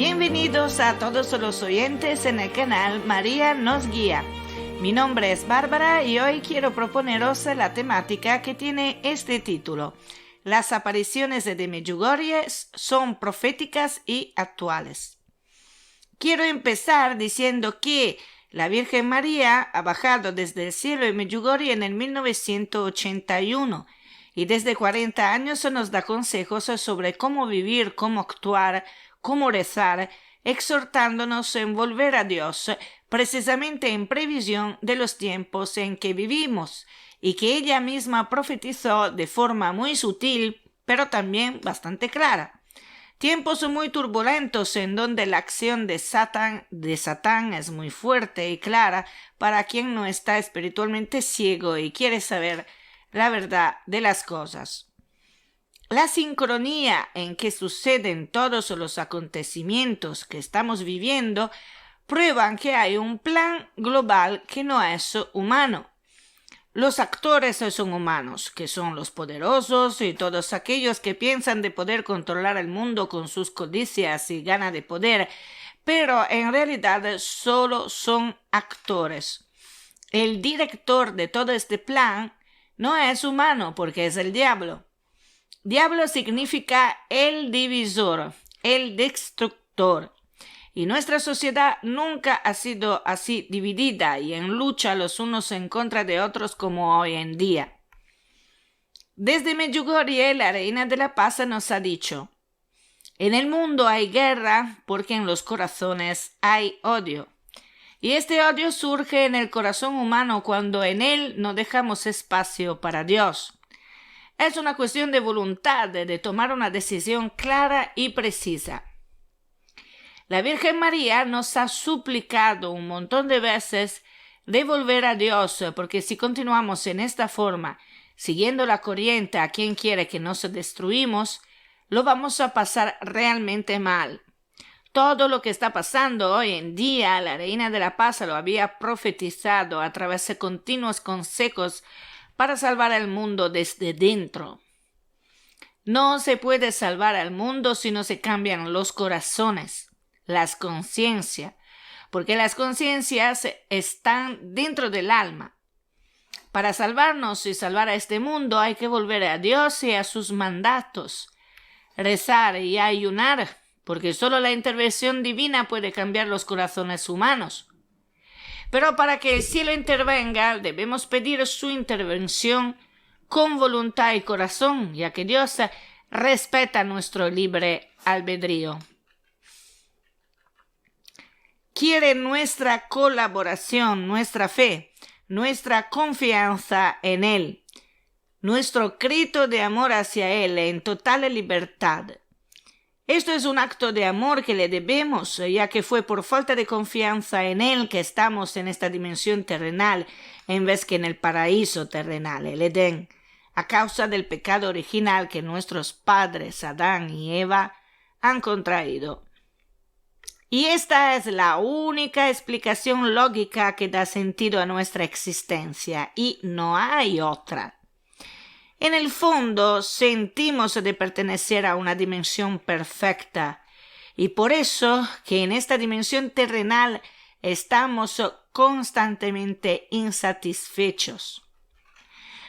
Bienvenidos a todos los oyentes en el canal María nos guía. Mi nombre es Bárbara y hoy quiero proponeros la temática que tiene este título. Las apariciones de Medjugorje son proféticas y actuales. Quiero empezar diciendo que la Virgen María ha bajado desde el cielo en Medjugorje en el 1981 y desde 40 años nos da consejos sobre cómo vivir, cómo actuar, cómo rezar, exhortándonos en volver a Dios, precisamente en previsión de los tiempos en que vivimos, y que ella misma profetizó de forma muy sutil, pero también bastante clara. Tiempos muy turbulentos en donde la acción de Satán es muy fuerte y clara para quien no está espiritualmente ciego y quiere saber la verdad de las cosas. La sincronía en que suceden todos los acontecimientos que estamos viviendo prueban que hay un plan global que no es humano. Los actores son humanos, que son los poderosos y todos aquellos que piensan de poder controlar el mundo con sus codicias y ganas de poder, pero en realidad solo son actores. El director de todo este plan no es humano porque es el diablo. Diablo significa el divisor, el destructor. Y nuestra sociedad nunca ha sido así dividida y en lucha los unos en contra de otros como hoy en día. Desde Medjugorje, la Reina de la Paz nos ha dicho: en el mundo hay guerra porque en los corazones hay odio. Y este odio surge en el corazón humano cuando en él no dejamos espacio para Dios. Es una cuestión de voluntad, de tomar una decisión clara y precisa. La Virgen María nos ha suplicado un montón de veces de volver a Dios, porque si continuamos en esta forma, siguiendo la corriente a quien quiere que nos destruimos, lo vamos a pasar realmente mal. Todo lo que está pasando hoy en día, la Reina de la Paz lo había profetizado a través de continuos consejos para salvar al mundo desde dentro. No se puede salvar al mundo si no se cambian los corazones, las conciencias, porque las conciencias están dentro del alma. Para salvarnos y salvar a este mundo hay que volver a Dios y a sus mandatos, rezar y ayunar, porque solo la intervención divina puede cambiar los corazones humanos. Pero para que el cielo intervenga, debemos pedir su intervención con voluntad y corazón, ya que Dios respeta nuestro libre albedrío. Quiere nuestra colaboración, nuestra fe, nuestra confianza en Él, nuestro grito de amor hacia Él en total libertad. Esto es un acto de amor que le debemos, ya que fue por falta de confianza en Él que estamos en esta dimensión terrenal, en vez que en el paraíso terrenal, el Edén, a causa del pecado original que nuestros padres, Adán y Eva, han contraído. Y esta es la única explicación lógica que da sentido a nuestra existencia, y no hay otra. En el fondo sentimos de pertenecer a una dimensión perfecta y por eso que en esta dimensión terrenal estamos constantemente insatisfechos.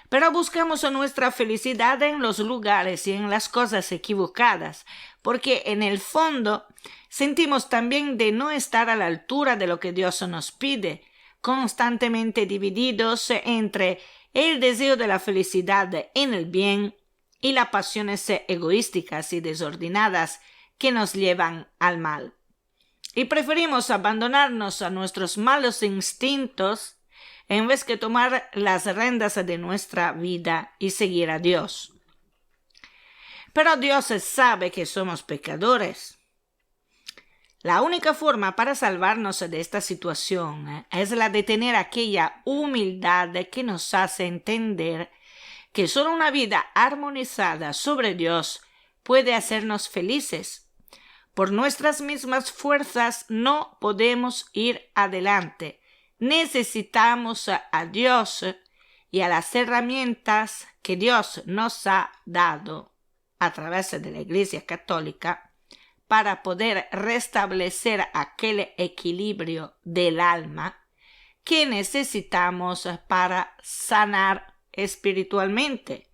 Pero buscamos nuestra felicidad en los lugares y en las cosas equivocadas, porque en el fondo sentimos también de no estar a la altura de lo que Dios nos pide, constantemente divididos entre el deseo de la felicidad en el bien y las pasiones egoísticas y desordenadas que nos llevan al mal. Y preferimos abandonarnos a nuestros malos instintos en vez que tomar las riendas de nuestra vida y seguir a Dios. Pero Dios sabe que somos pecadores. La única forma para salvarnos de esta situación es la de tener aquella humildad que nos hace entender que solo una vida armonizada sobre Dios puede hacernos felices. Por nuestras mismas fuerzas no podemos ir adelante. Necesitamos a Dios y a las herramientas que Dios nos ha dado a través de la Iglesia Católica para poder restablecer aquel equilibrio del alma que necesitamos para sanar espiritualmente.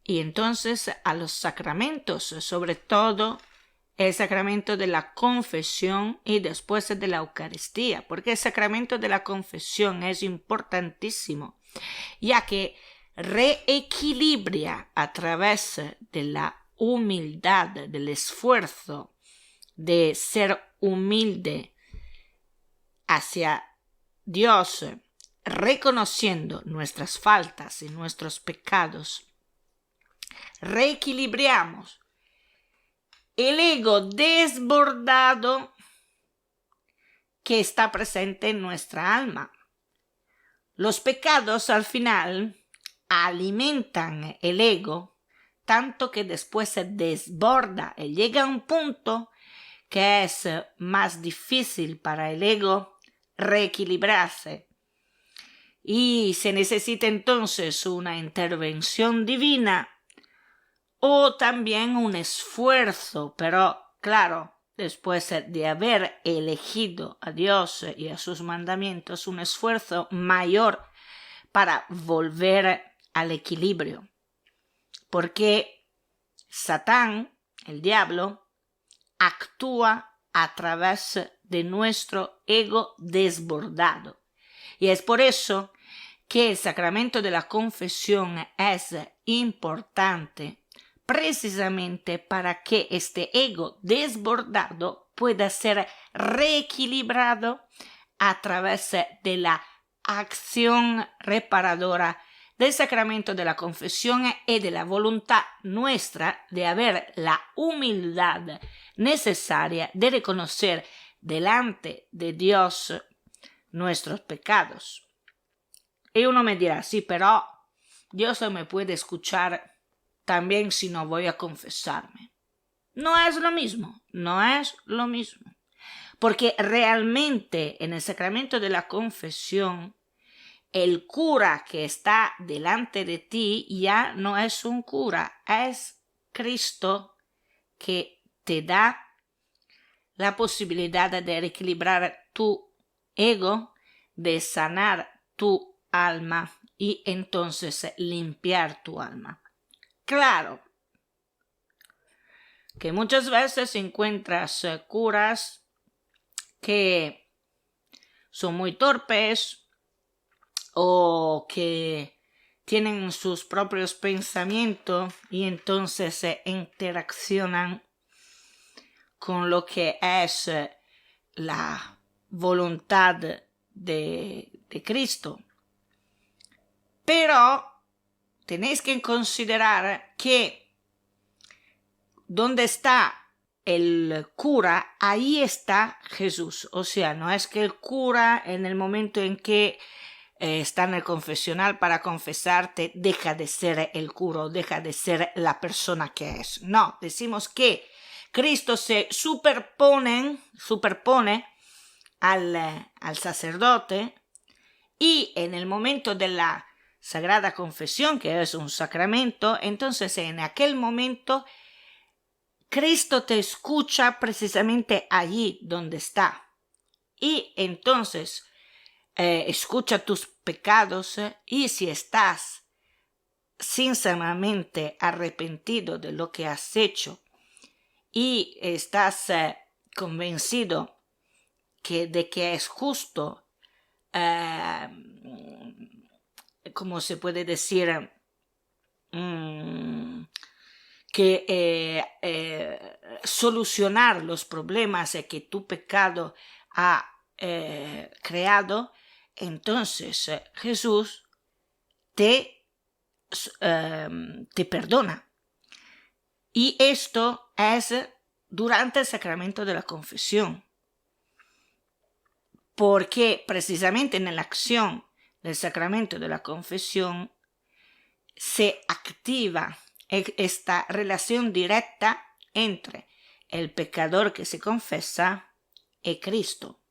Y entonces a los sacramentos, sobre todo el sacramento de la confesión y después de la Eucaristía, porque el sacramento de la confesión es importantísimo, ya que reequilibra a través de la humildad, del esfuerzo de ser humilde hacia Dios, reconociendo nuestras faltas y nuestros pecados. Reequilibramos el ego desbordado que está presente en nuestra alma. Los pecados al final alimentan el ego tanto que después se desborda y llega a un punto que es más difícil para el ego reequilibrarse. Y se necesita entonces una intervención divina o también un esfuerzo, pero claro, después de haber elegido a Dios y a sus mandamientos, un esfuerzo mayor para volver al equilibrio. Porque Satán, el diablo, actúa a través de nuestro ego desbordado. Y es por eso que el sacramento de la confesión es importante, precisamente para que este ego desbordado pueda ser reequilibrado a través de la acción reparadora del sacramento de la confesión y de la voluntad nuestra de haber la humildad necesaria de reconocer delante de Dios nuestros pecados. Y uno me dirá, sí, pero Dios me puede escuchar también si no voy a confesarme. No es lo mismo, no es lo mismo. Porque realmente en el sacramento de la confesión, el cura que está delante de ti ya no es un cura, es Cristo que te da la posibilidad de reequilibrar tu ego, de sanar tu alma y entonces limpiar tu alma. Claro que muchas veces encuentras curas que son muy torpes o que tienen sus propios pensamientos y entonces se interaccionan con lo que es la voluntad de Cristo. Pero tenéis que considerar que donde está el cura, ahí está Jesús. O sea, no es que el cura en el momento en que está en el confesional para confesarte deja de ser el cura, deja de ser la persona que es. No, decimos que Cristo se superpone al sacerdote y en el momento de la Sagrada Confesión, que es un sacramento, entonces en aquel momento Cristo te escucha precisamente allí donde está. Y entonces escucha tus pecados y si estás sinceramente arrepentido de lo que has hecho y estás convencido de que es justo, ¿cómo se puede decir? Solucionar los problemas que tu pecado ha creado, entonces Jesús te perdona. Y esto es durante el sacramento de la confesión, porque precisamente en la acción del sacramento de la confesión se activa esta relación directa entre el pecador que se confesa y Cristo.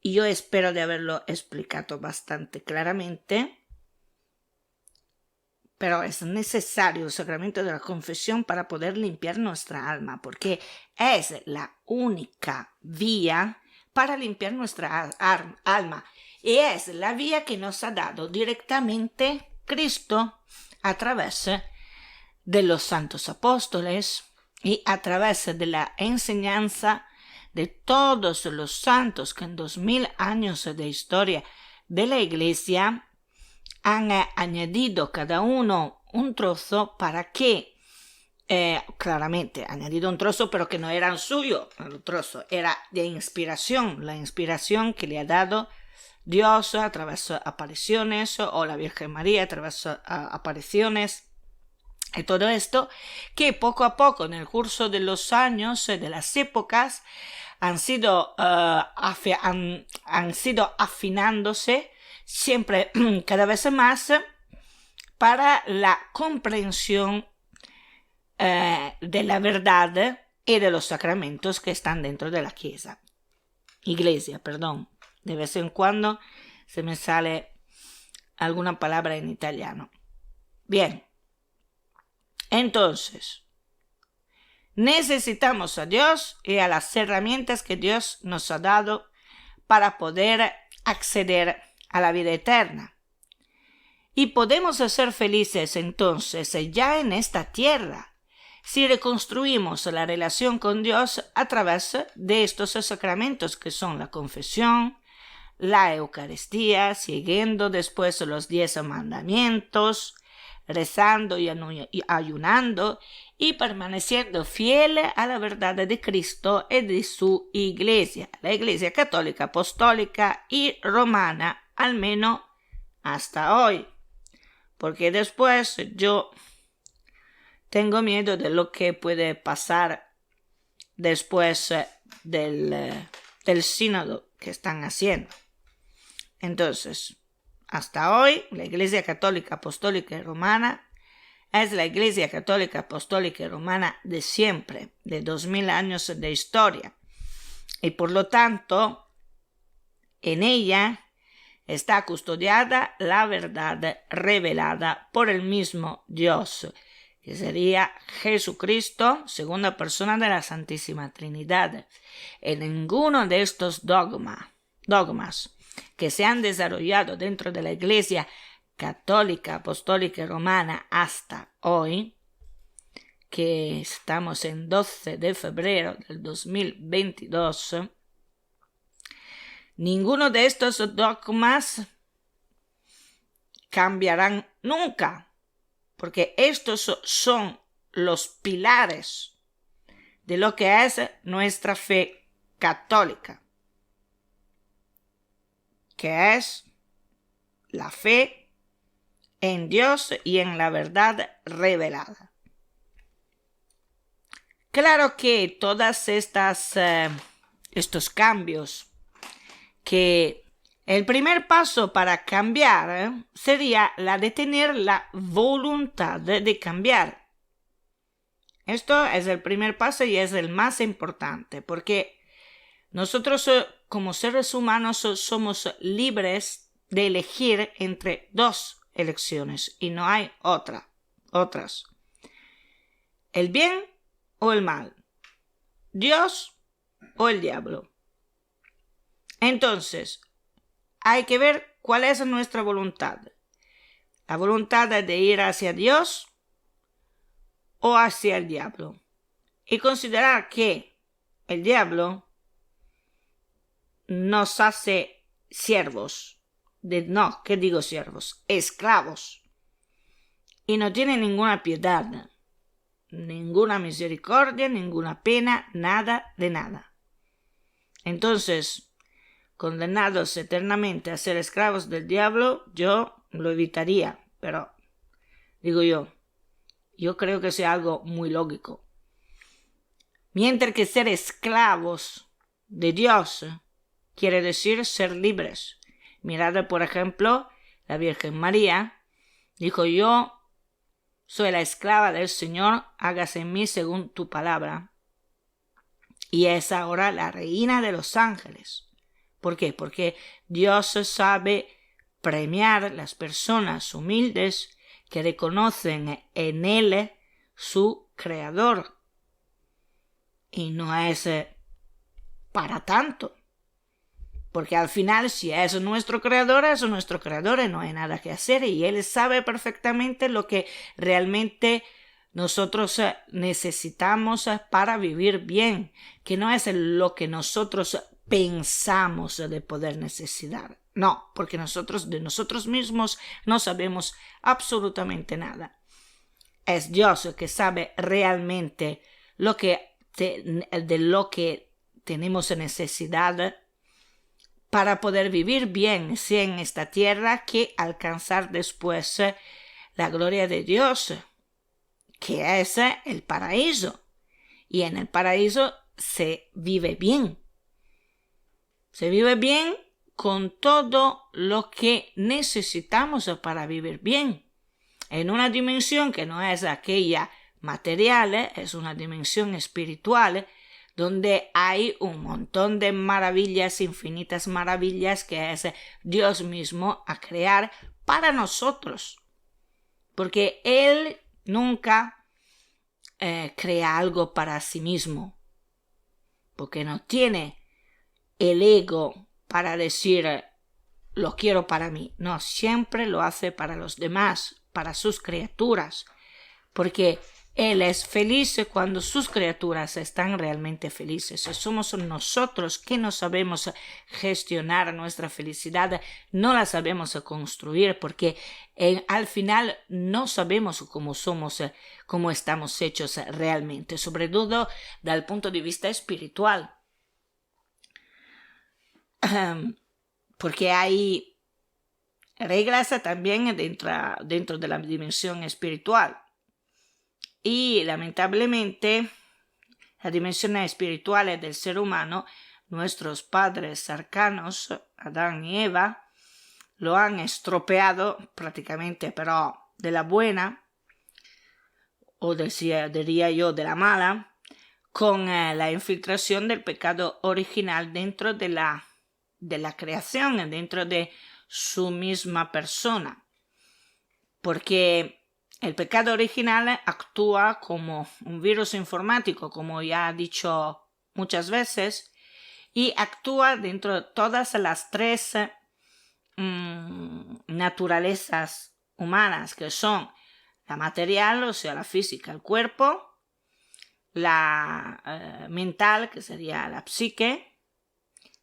Y yo espero de haberlo explicado bastante claramente, pero es necesario el sacramento de la confesión para poder limpiar nuestra alma, porque es la única vía para limpiar nuestra alma. Y es la vía que nos ha dado directamente Cristo a través de los santos apóstoles y a través de la enseñanza de todos los santos que en 2000 años de historia de la Iglesia han añadido cada uno un trozo para que, claramente, añadido un trozo, pero que no era suyo, el trozo era de inspiración, la inspiración que le ha dado Dios a través de apariciones, o la Virgen María a través de apariciones, y todo esto que poco a poco en el curso de los años, de las épocas, han sido afinándose siempre cada vez más para la comprensión de la verdad y de los sacramentos que están dentro de la iglesia. De vez en cuando se me sale alguna palabra en italiano. Bien, entonces necesitamos a Dios y a las herramientas que Dios nos ha dado para poder acceder a la vida eterna. Y podemos ser felices entonces ya en esta tierra si reconstruimos la relación con Dios a través de estos sacramentos que son la confesión, la Eucaristía, siguiendo después los 10 mandamientos, rezando y ayunando y permaneciendo fiel a la verdad de Cristo y de su Iglesia, la Iglesia católica, apostólica y romana, al menos hasta hoy, porque después yo tengo miedo de lo que puede pasar después del sínodo que están haciendo. Entonces, hasta hoy, la Iglesia Católica Apostólica y Romana es la Iglesia Católica Apostólica y Romana de siempre, de 2000 años de historia. Y por lo tanto, en ella está custodiada la verdad revelada por el mismo Dios, que sería Jesucristo, segunda persona de la Santísima Trinidad. En ninguno de estos dogmas que se han desarrollado dentro de la Iglesia Católica, Apostólica y Romana hasta hoy, que estamos en 12 de febrero del 2022, ninguno de estos dogmas cambiarán nunca, porque estos son los pilares de lo que es nuestra fe católica, que es la fe en Dios y en la verdad revelada. Claro que todas estos cambios, que el primer paso para cambiar sería la de tener la voluntad de cambiar. Esto es el primer paso y es el más importante, porque nosotros como seres humanos somos libres de elegir entre dos elecciones y no hay otras. El bien o el mal, Dios o el diablo. Entonces, hay que ver cuál es nuestra voluntad. La voluntad de ir hacia Dios o hacia el diablo. Y considerar que el diablo nos hace siervos. ¿Qué digo siervos? Esclavos. Y no tiene ninguna piedad, ninguna misericordia, ninguna pena, nada de nada. Entonces, condenados eternamente a ser esclavos del diablo, yo lo evitaría, pero digo yo creo que sea algo muy lógico. Mientras que ser esclavos de Dios quiere decir ser libres. Mirad, por ejemplo, la Virgen María dijo: yo soy la esclava del Señor, hágase en mí según tu palabra. Y es ahora la reina de los ángeles. ¿Por qué? Porque Dios sabe premiar las personas humildes que reconocen en Él su creador. Y no es para tanto. Porque al final, si es nuestro creador y no hay nada que hacer. Y Él sabe perfectamente lo que realmente nosotros necesitamos para vivir bien, que no es lo que nosotros pensamos de poder necesitar. No, porque nosotros de nosotros mismos no sabemos absolutamente nada. Es Dios que sabe realmente de lo que tenemos necesidad para poder vivir bien, sea en esta tierra, que alcanzar después la gloria de Dios, que es el paraíso. Y en el paraíso se vive bien. Se vive bien con todo lo que necesitamos para vivir bien. En una dimensión que no es aquella material, es una dimensión espiritual, donde hay un montón de maravillas, infinitas maravillas, que es Dios mismo a crear para nosotros. Porque Él nunca crea algo para sí mismo, porque no tiene el ego para decir lo quiero para mí. No, siempre lo hace para los demás, para sus criaturas, porque Él es feliz cuando sus criaturas están realmente felices. Somos nosotros que no sabemos gestionar nuestra felicidad, no la sabemos construir, porque al final no sabemos cómo somos, cómo estamos hechos realmente, sobre todo desde el punto de vista espiritual. Porque hay reglas también dentro de la dimensión espiritual. Y lamentablemente la dimensión espiritual del ser humano, nuestros padres cercanos, Adán y Eva, lo han estropeado prácticamente, pero de la buena, o diría yo de la mala, con la infiltración del pecado original dentro de la creación, dentro de su misma persona. Porque el pecado original actúa como un virus informático, como ya he dicho muchas veces, y actúa dentro de todas las tres naturalezas humanas, que son la material, o sea, la física, el cuerpo, la mental, que sería la psique,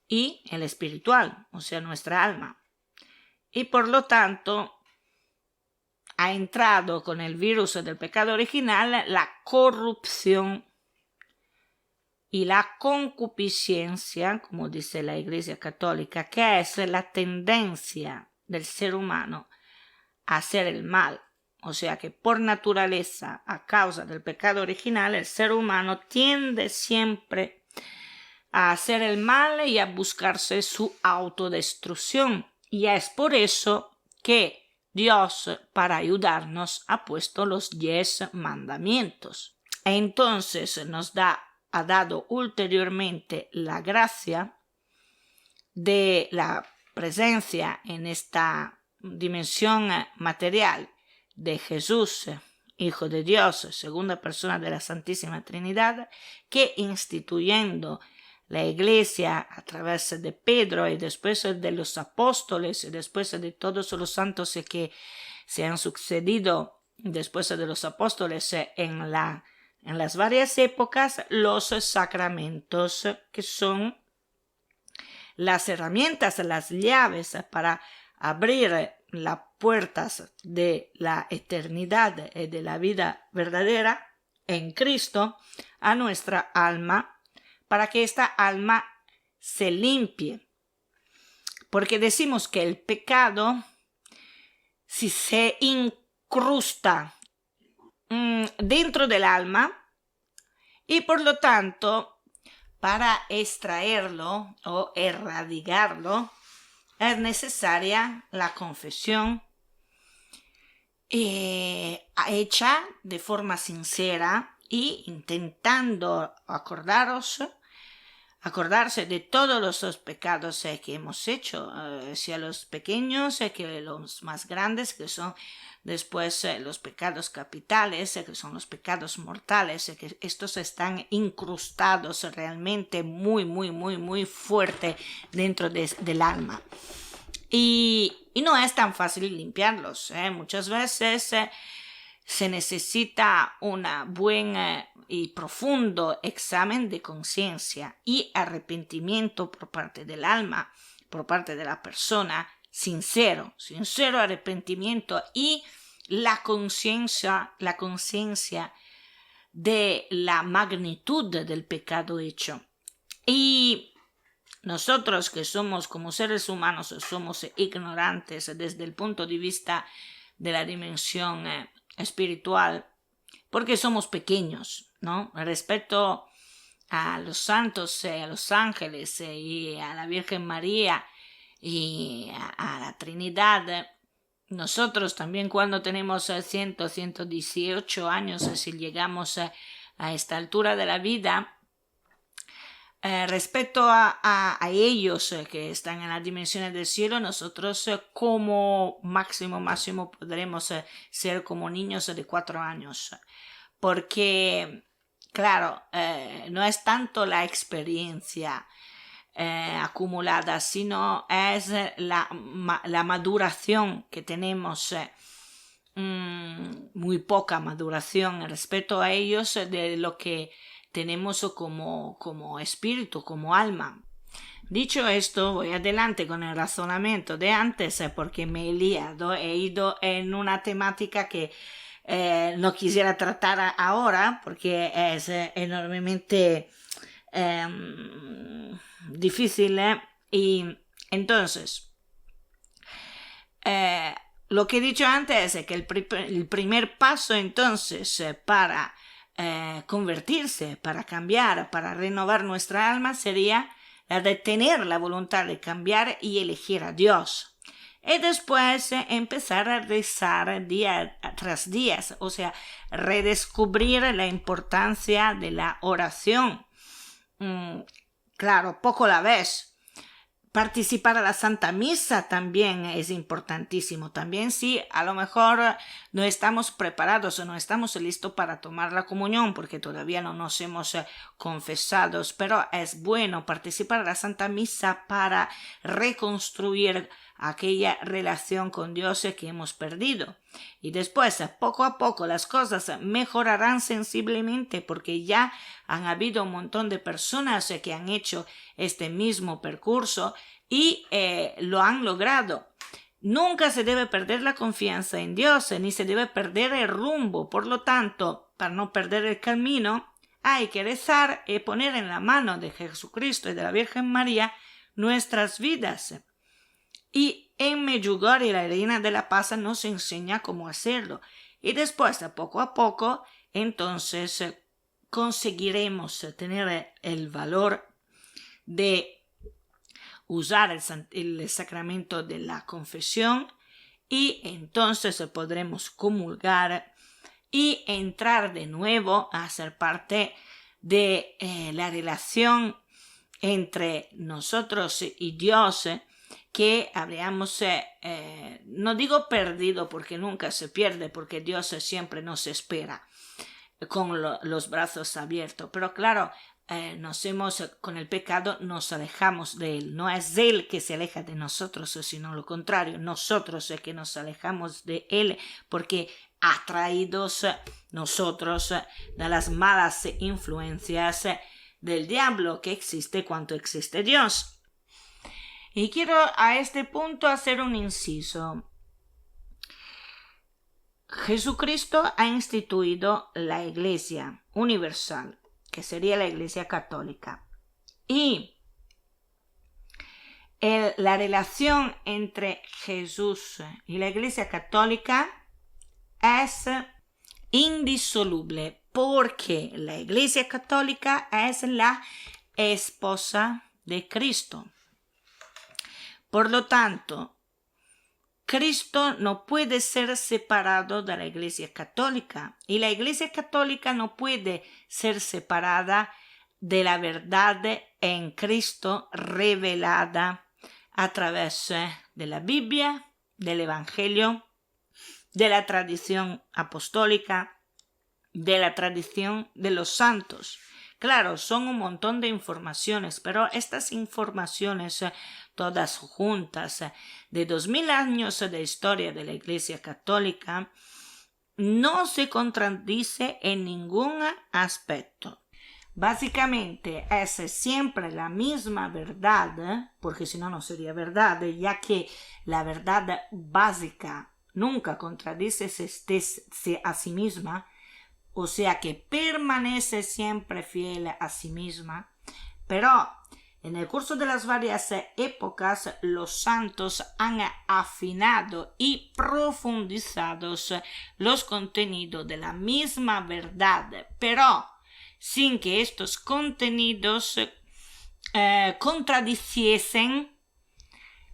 y el espiritual, o sea, nuestra alma. Y por lo tanto, ha entrado con el virus del pecado original la corrupción y la concupiscencia, como dice la Iglesia Católica, que es la tendencia del ser humano a hacer el mal. O sea que por naturaleza, a causa del pecado original, el ser humano tiende siempre a hacer el mal y a buscarse su autodestrucción. Y es por eso que Dios, para ayudarnos, ha puesto los 10 mandamientos. Entonces ha dado ulteriormente la gracia de la presencia en esta dimensión material de Jesús, Hijo de Dios, segunda persona de la Santísima Trinidad, que instituyendo la Iglesia a través de Pedro y después de los apóstoles y después de todos los santos que se han sucedido después de los apóstoles en las varias épocas, los sacramentos, que son las herramientas, las llaves para abrir las puertas de la eternidad y de la vida verdadera en Cristo a nuestra alma, para que esta alma se limpie. Porque decimos que el pecado, si se incrusta dentro del alma, y por lo tanto, para extraerlo o erradicarlo, es necesaria la confesión hecha de forma sincera y intentando acordarse de todos los pecados que hemos hecho, sea los pequeños que los más grandes, que son después los pecados capitales, que son los pecados mortales, que estos están incrustados realmente muy, muy, muy, muy fuerte dentro del alma. Y no es tan fácil limpiarlos, muchas veces se necesita un buen y profundo examen de conciencia y arrepentimiento por parte del alma, por parte de la persona, sincero arrepentimiento y la conciencia de la magnitud del pecado hecho. Y nosotros que somos como seres humanos, somos ignorantes desde el punto de vista de la dimensión espiritual, porque somos pequeños, ¿no? Respecto a los santos, a los ángeles y a la Virgen María y a la Trinidad, nosotros también cuando tenemos 118 años, si llegamos a esta altura de la vida, respecto a ellos que están en las dimensiones del cielo, nosotros como máximo podremos ser como niños de 4 años, porque claro, no es tanto la experiencia acumulada, sino es la maduración que tenemos, muy poca maduración respecto a ellos de lo que tenemos como espíritu, como alma. Dicho esto, voy adelante con el razonamiento de antes porque me he liado, he ido en una temática que no quisiera tratar ahora porque es enormemente difícil, y entonces lo que he dicho antes es que el primer paso entonces para convertirse, para cambiar, para renovar nuestra alma sería la de tener la voluntad de cambiar y elegir a Dios. Y después empezar a rezar día tras día, o sea, redescubrir la importancia de la oración. Claro, poco la vez. Participar a la Santa Misa también es importantísimo. También si a lo mejor no estamos preparados o no estamos listos para tomar la comunión porque todavía no nos hemos confesado, pero es bueno participar a la Santa Misa para reconstruir aquella relación con Dios que hemos perdido. Y después, poco a poco, las cosas mejorarán sensiblemente porque ya han habido un montón de personas que han hecho este mismo percurso y lo han logrado. Nunca se debe perder la confianza en Dios, ni se debe perder el rumbo. Por lo tanto, para no perder el camino, hay que rezar y poner en la mano de Jesucristo y de la Virgen María nuestras vidas. Y en Medjugorje la Reina de la Paz nos enseña cómo hacerlo. Y después, poco a poco, entonces conseguiremos tener el valor de usar el sacramento de la confesión y entonces podremos comulgar y entrar de nuevo a ser parte de la relación entre nosotros y Dios, que habríamos, no digo perdido porque nunca se pierde, porque Dios siempre nos espera con los brazos abiertos, pero claro, con el pecado nos alejamos de Él. No es Él que se aleja de nosotros, sino lo contrario, nosotros es que nos alejamos de Él porque atraídos nosotros de las malas influencias del diablo que existe cuanto existe Dios. Y quiero a este punto hacer un inciso. Jesucristo ha instituido la Iglesia universal, que sería la Iglesia católica. Y la relación entre Jesús y la Iglesia católica es indisoluble, porque la Iglesia católica es la esposa de Cristo. Por lo tanto, Cristo no puede ser separado de la Iglesia católica y la Iglesia católica no puede ser separada de la verdad en Cristo revelada a través de la Biblia, del Evangelio de la tradición apostólica, de la tradición de los santos. Claro, son un montón de informaciones, pero estas informaciones todas juntas de 2000 años de historia de la Iglesia Católica no se contradice en ningún aspecto. Básicamente es siempre la misma verdad, porque si no, no sería verdad, ya que la verdad básica nunca contradice a sí misma, o sea que permanece siempre fiel a sí misma, pero en el curso de las varias épocas los santos han afinado y profundizado los contenidos de la misma verdad, pero sin que estos contenidos contradiciesen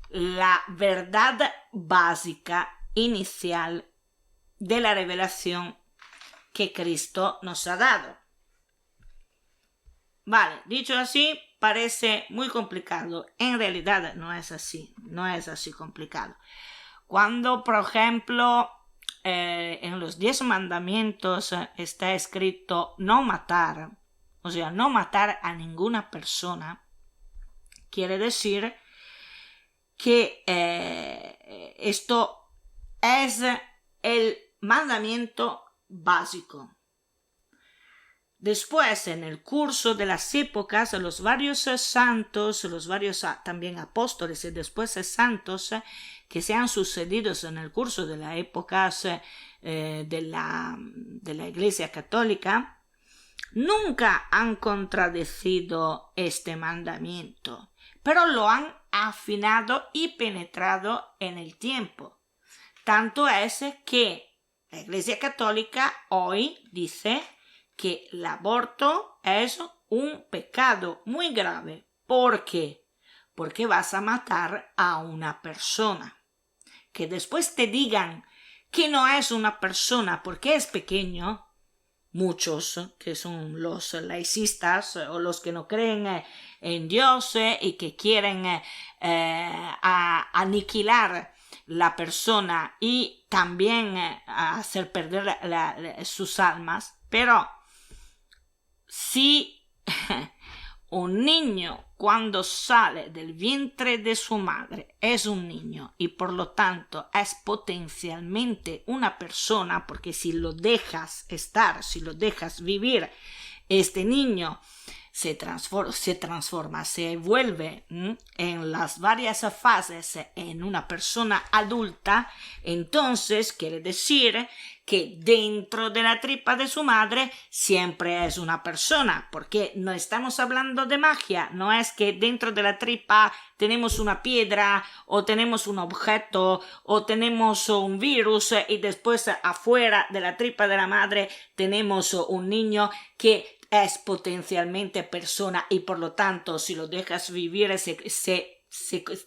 la verdad básica inicial de la revelación que Cristo nos ha dado. Vale, dicho así, parece muy complicado. En realidad no es así complicado. Cuando, por ejemplo, en los 10 mandamientos está escrito no matar, o sea, no matar a ninguna persona, quiere decir que esto es el mandamiento básico. Después, en el curso de las épocas, los varios santos, los varios también apóstoles y después santos que se han sucedido en el curso de las épocas de la Iglesia Católica, nunca han contradecido este mandamiento, pero lo han afinado y penetrado en el tiempo. Tanto es que la Iglesia Católica hoy dice que el aborto es un pecado muy grave. ¿Por qué? Porque vas a matar a una persona. Que después te digan que no es una persona porque es pequeño, muchos que son los laicistas o los que no creen en Dios y que quieren aniquilar la persona y también hacer perder sus almas, pero si un niño cuando sale del vientre de su madre es un niño y por lo tanto es potencialmente una persona, porque si lo dejas estar, si lo dejas vivir, este niño se transforma, se vuelve en las varias fases en una persona adulta, entonces quiere decir que dentro de la tripa de su madre siempre es una persona, porque no estamos hablando de magia, no es que dentro de la tripa tenemos una piedra o tenemos un objeto o tenemos un virus y después afuera de la tripa de la madre tenemos un niño que es potencialmente persona y por lo tanto si lo dejas vivir se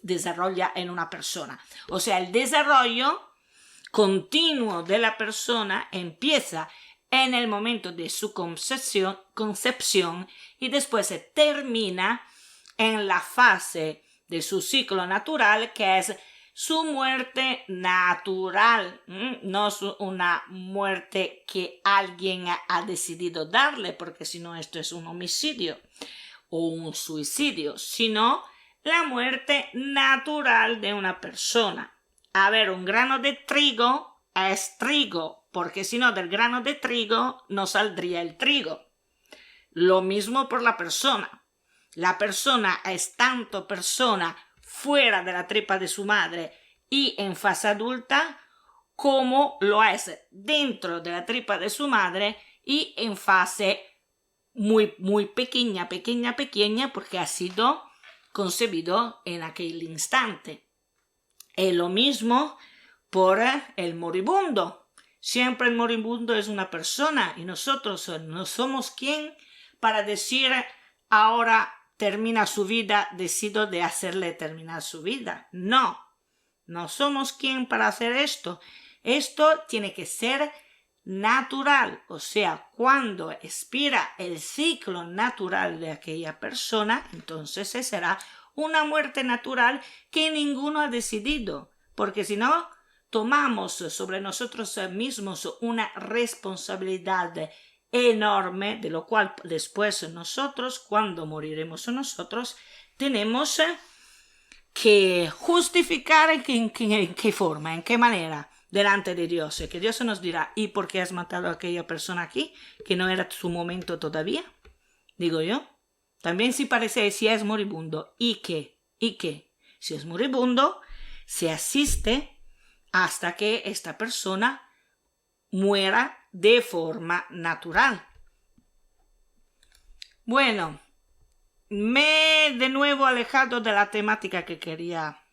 desarrolla en una persona. O sea, el desarrollo continuo de la persona empieza en el momento de su concepción y después se termina en la fase de su ciclo natural, que es su muerte natural, no una muerte que alguien ha decidido darle, porque si no esto es un homicidio o un suicidio, sino la muerte natural de una persona. A ver, un grano de trigo es trigo, porque si no del grano de trigo no saldría el trigo. Lo mismo por la persona. La persona es tanto persona fuera de la tripa de su madre y en fase adulta como lo es dentro de la tripa de su madre y en fase muy, muy pequeña, porque ha sido concebido en aquel instante. Es lo mismo por el moribundo. Siempre el moribundo es una persona y nosotros no somos quien para decir ahora termina su vida, decido de hacerle terminar su vida. No somos quien para hacer esto. Esto tiene que ser natural, o sea, cuando expira el ciclo natural de aquella persona, entonces será una muerte natural que ninguno ha decidido, porque si no, tomamos sobre nosotros mismos una responsabilidad enorme, de lo cual después nosotros, cuando moriremos nosotros, tenemos que justificar en qué forma, en qué manera, delante de Dios, y que Dios nos dirá: ¿y por qué has matado a aquella persona aquí, que no era su momento todavía? Digo yo. También si es moribundo, ¿y qué? Si es moribundo, se asiste hasta que esta persona muera de forma natural. Bueno, me he de nuevo alejado de la temática que quería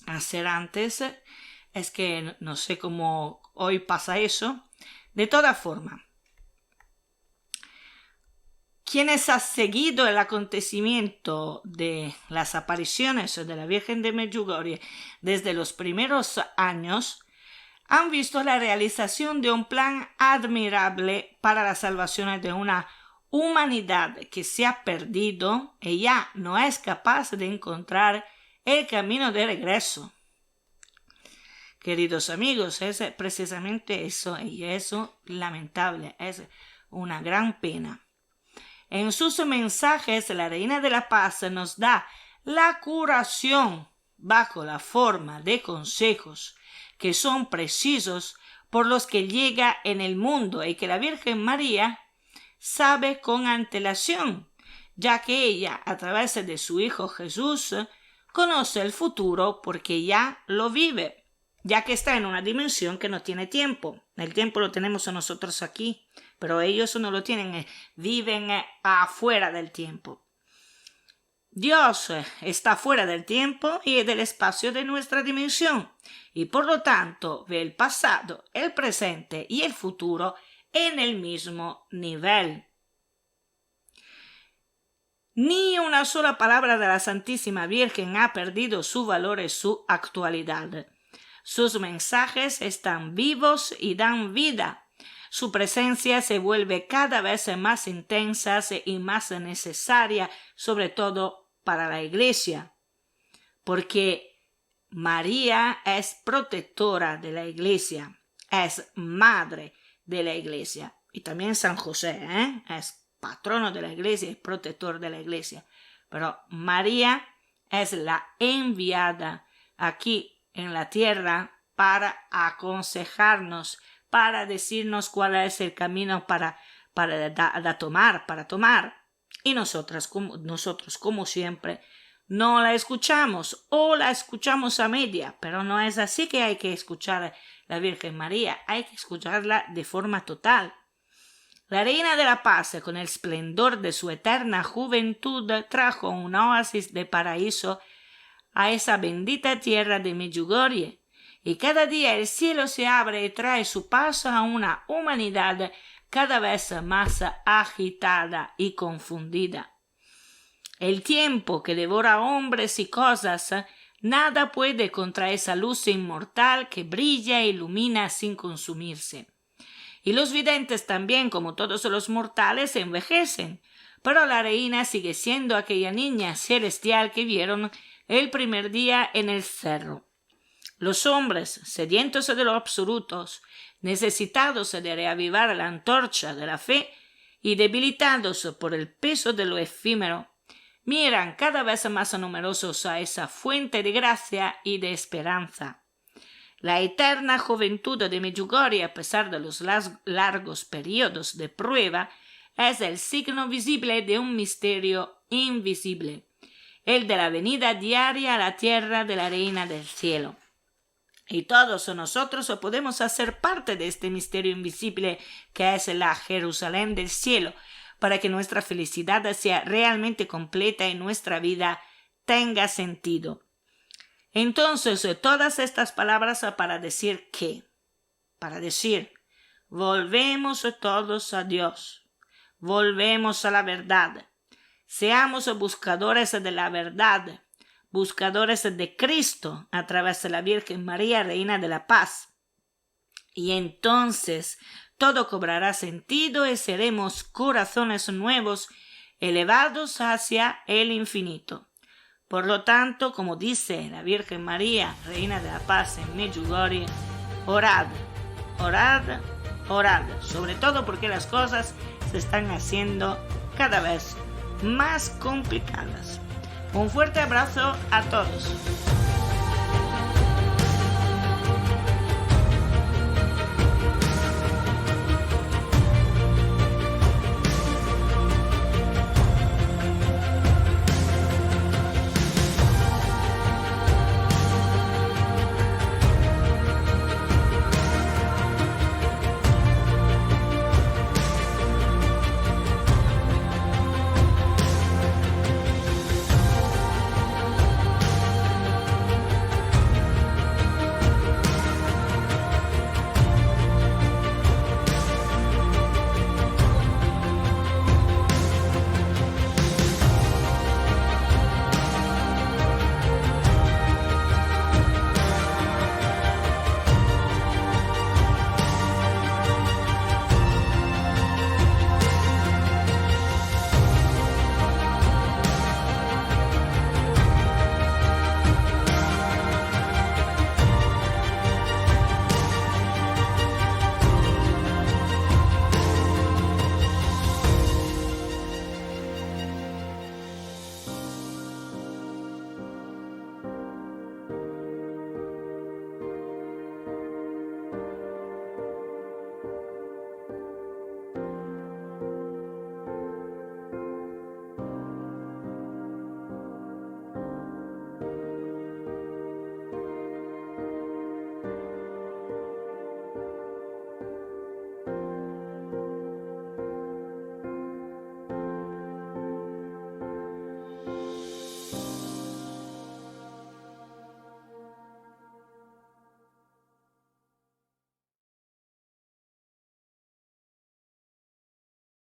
hacer antes. Es que no sé cómo hoy pasa eso. De toda forma, quienes han seguido el acontecimiento de las apariciones de la Virgen de Medjugorje desde los primeros años han visto la realización de un plan admirable para la salvación de una humanidad que se ha perdido y ya no es capaz de encontrar el camino de regreso. Queridos amigos, es precisamente eso, y eso lamentable, es una gran pena. En sus mensajes, la Reina de la Paz nos da la curación bajo la forma de consejos que son precisos por los que llega en el mundo y que la Virgen María sabe con antelación, ya que ella, a través de su Hijo Jesús, conoce el futuro porque ya lo vive, ya que está en una dimensión que no tiene tiempo. El tiempo lo tenemos nosotros aquí, pero ellos no lo tienen, viven afuera del tiempo. Dios está fuera del tiempo y del espacio de nuestra dimensión, y por lo tanto ve el pasado, el presente y el futuro en el mismo nivel. Ni una sola palabra de la Santísima Virgen ha perdido su valor y su actualidad. Sus mensajes están vivos y dan vida. Su presencia se vuelve cada vez más intensa y más necesaria, sobre todo para la Iglesia, porque María es protectora de la Iglesia, es madre de la Iglesia, y también San José es patrono de la Iglesia y protector de la Iglesia, pero María es la enviada aquí en la tierra para aconsejarnos, para decirnos cuál es el camino para tomar. Y nosotros, como siempre, no la escuchamos o la escuchamos a media, pero no es así que hay que escuchar a la Virgen María, hay que escucharla de forma total. La Reina de la Paz, con el esplendor de su eterna juventud, trajo un oasis de paraíso a esa bendita tierra de Medjugorje, y cada día el cielo se abre y trae su paso a una humanidad cada vez más agitada y confundida. El tiempo que devora hombres y cosas, nada puede contra esa luz inmortal que brilla e ilumina sin consumirse. Y los videntes también, como todos los mortales, envejecen, pero la reina sigue siendo aquella niña celestial que vieron el primer día en el cerro. Los hombres, sedientos de lo absolutos, necesitados de reavivar la antorcha de la fe y debilitados por el peso de lo efímero, miran cada vez más numerosos a esa fuente de gracia y de esperanza. La eterna juventud de Medjugorje, a pesar de los largos periodos de prueba, es el signo visible de un misterio invisible, el de la venida diaria a la tierra de la Reina del Cielo. Y todos nosotros podemos hacer parte de este misterio invisible que es la Jerusalén del cielo, para que nuestra felicidad sea realmente completa y nuestra vida tenga sentido. Entonces, todas estas palabras para decir ¿qué? Para decir, volvemos todos a Dios, volvemos a la verdad, seamos buscadores de la verdad, buscadores de Cristo a través de la Virgen María, Reina de la Paz. Y entonces todo cobrará sentido y seremos corazones nuevos, elevados hacia el infinito. Por lo tanto, como dice la Virgen María, Reina de la Paz en Medjugorje, orad, orad, orad, sobre todo porque las cosas se están haciendo cada vez más complicadas. Un fuerte abrazo a todos.